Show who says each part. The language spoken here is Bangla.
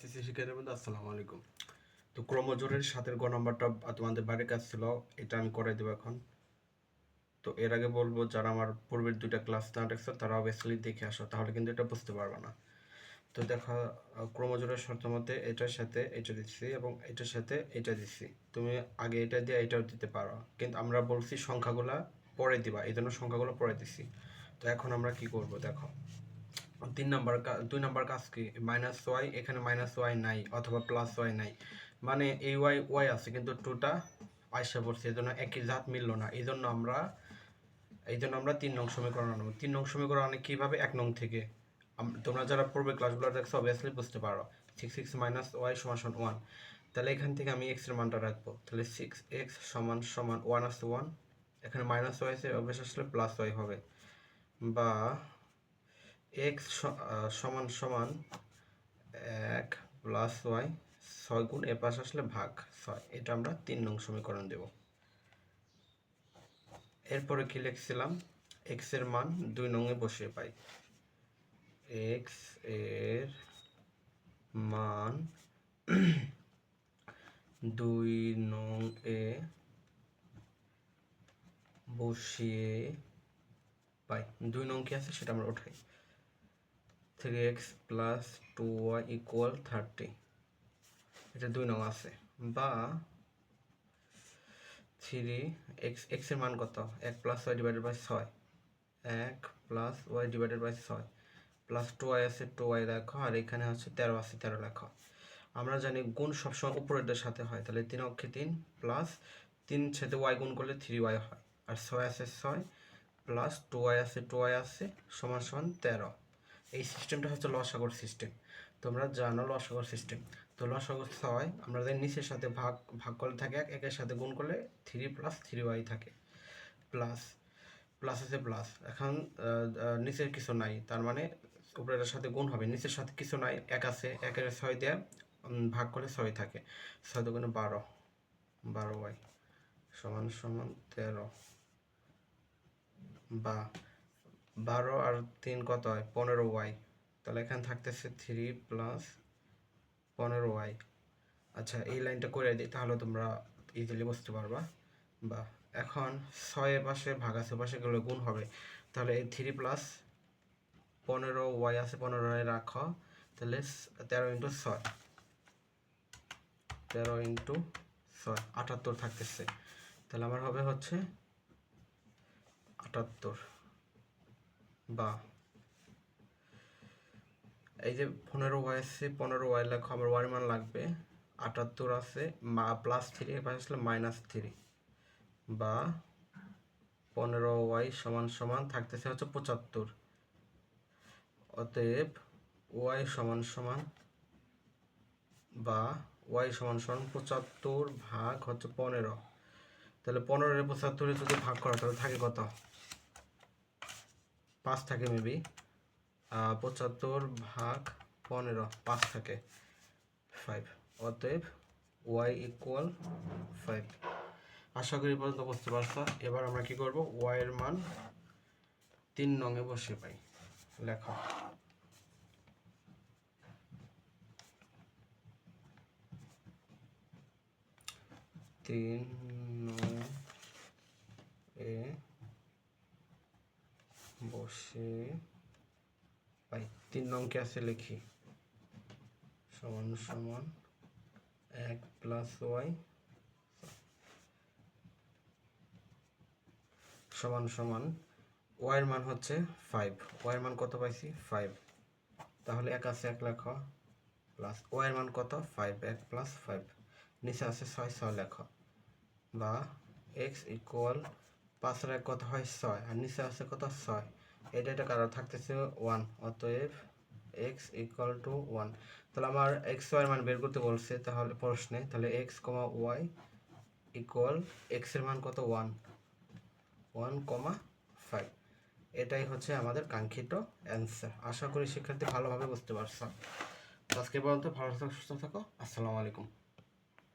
Speaker 1: আসতেছি শিক্ষার্থীদের মধ্যে আসসালামু আলাইকুম। তো ক্রমজোড়ের সাথের গ নাম্বারটা তোমাদের বাইরের কাজ ছিল, এটা আমি করাই দেবো এখন। তো এর আগে বলবো যারা আমার পূর্বের দুইটা ক্লাস না দেখছো তারা অবভিয়াসলি দেখে আসো, তাহলে কিন্তু এটা বুঝতে পারবে না। তো দেখা ক্রমজোড়ের শর্ত মতে এটার সাথে এটা দিচ্ছি এবং এটার সাথে এটা দিচ্ছি, তুমি আগে এটা দিয়ে এটাও দিতে পারো, কিন্তু আমরা বলছি সংখ্যাগুলা পরে দিবা, এই জন্য সংখ্যাগুলো পরে দিচ্ছি। তো এখন আমরা কি করব দেখো, 2 নাম্বার কাজ কি, মাইনাস ওয়াই, এখানে মাইনাস ওয়াই নাই অথবা প্লাস ওয়াই নাই, মানে এই ওয়াই ওয়াই আছে কিন্তু টুটা আয়সা পড়ছে, এই জন্য একই জাত মিলল না, এই জন্য আমরা 3 নং সমীকরণ আনবো। 3 নং সমীকরণ কীভাবে, 1 নং থেকে। তোমরা যারা পূর্বে ক্লাসগুলো দেখছো অবভিয়াসলি বুঝতে পারো, 6x মাইনাস ওয়াই সমান 1। তাহলে এখান থেকে আমি এক্স এর মানটা রাখবো, তাহলে 6x সমান সমান 1 আছে 1, এখানে মাইনাস ওয়াই আছে অবশ্যই আসলে প্লাস ওয়াই হবে, বা এক্স সমান সমান 1 প্লাস ওয়াই, 6 গুণ এ পাশে আসলে ভাগ 6, এটা আমরা 3 নং সমীকরণ দেব। এরপরে কি লিখছিলাম, এক্স এর মান 2 নং এ বসিয়ে পাই, এক্স এর মান 2 নং এ বসিয়ে পাই। 2 নং কি আছে সেটা আমরা উঠাই, 3x প্লাস 2y ইকুয়াল 30, এটা 2 নং আছে, বা 3x, x এর মান কত, 1 plus y divided by 6, 1 plus y divided by 6, plus 2y আছে 2y লেখো, আর এখানে হচ্ছে 13 আছে 13 লেখো। আমরা জানি গুণ সবসময় উপরেরটার সাথে হয়, তাহলে 3 অক্ষে 3 প্লাস 3 সাথে y গুণ করলে 3y হয়, আর 6 আছে 6 প্লাস 2y আছে 2y আছে সমান সমান 13। এই সিস্টেমটা হচ্ছে লসাগর সিস্টেম, তোমরা জানো লসাগর সিস্টেম। তো লসাগর 6 আমরা নিচের সাথে ভাগ ভাগ করলে থাকে 1, একের সাথে গুণ করলে 3 প্লাস 3y থাকে, প্লাস প্লাস আছে প্লাস, এখন নিচের কিছু নাই, তার মানে উপরের সাথে গুণ হবে, নিচের সাথে কিছু নাই, 1 আছে, 1-এর 6 দিয়ে ভাগ করলে 6 থাকে, 6 দুগুণে 12, 12y সমান সমান 13, বা 12 আর 3 কত হয় 15y, তাহলে এখানে থাকতেছে 3 প্লাস 15y। আচ্ছা এই লাইনটা করে দিই তাহলে তোমরা ইজিলি বুঝতে পারবা। বা এখন 6 পাশে ভাগ আছে পাশে গেলে গুণ হবে, তাহলে এই 3 প্লাস 15y আছে 15y রাখো, তাহলে 13 ইন্টু 6, 13 ইন্টু 6 78 থাকতেছে, তাহলে আমার হবে হচ্ছে 78, বা এই যে 15y আছে 15y লেখো, আমার ওয়ার মান লাগবে 78 আছে প্লাস 3 এর পাশে আসলে মাইনাস 3, বা 15y সমান সমান থাকতেছে হচ্ছে 75, অতএব y সমান সমান, বা y সমান সমান 75 ভাগ হচ্ছে 15, তাহলে 15 এর 75 যদি ভাগ করা তাহলে থাকে কত, 5 থাকে মেবি, 75 ভাগ 15 5 থাকে 5, অতএব y ইকুয়াল 5। আশা করি পর্যন্ত বুঝতে পারছো। এবার আমরা কি করব, y এর মান 3 নং এ বসিয়ে পাই, লেখো 3 নং এ বসে পাই। 3 নং কে আছে লিখি, সমান সমান 1 প্লাস ওয়াই সমান সমান, ওয়াই এর মান হচ্ছে 5, ওয়াই এর মান কত পাইছি 5, তাহলে 1 আছে 1 লেখো, প্লাস ওয়াই এর মান কত 5, 1 প্লাস 5, নিচে আছে 6 6 লেখো, বা x ইকুয়াল 5 এর 1 কত হয় 6, আর নিচে আছে কত 6, এটা কারো থাকতেছে 1, অতএব x ইকুয়াল টু 1। তাহলে আমার x y এর মান বের করতে বলছে তাহলে প্রশ্নে, তাহলে x y ইকুয়াল x এর মান কত 1, 1,5, এটাই হচ্ছে আমাদের কাঙ্ক্ষিত অ্যান্সার। আশা করি শিক্ষার্থী ভালোভাবে বুঝতে পারছো। আজকে পর্যন্ত ভালো থাকো, সুস্থ থাকো, আসসালামু আলাইকুম।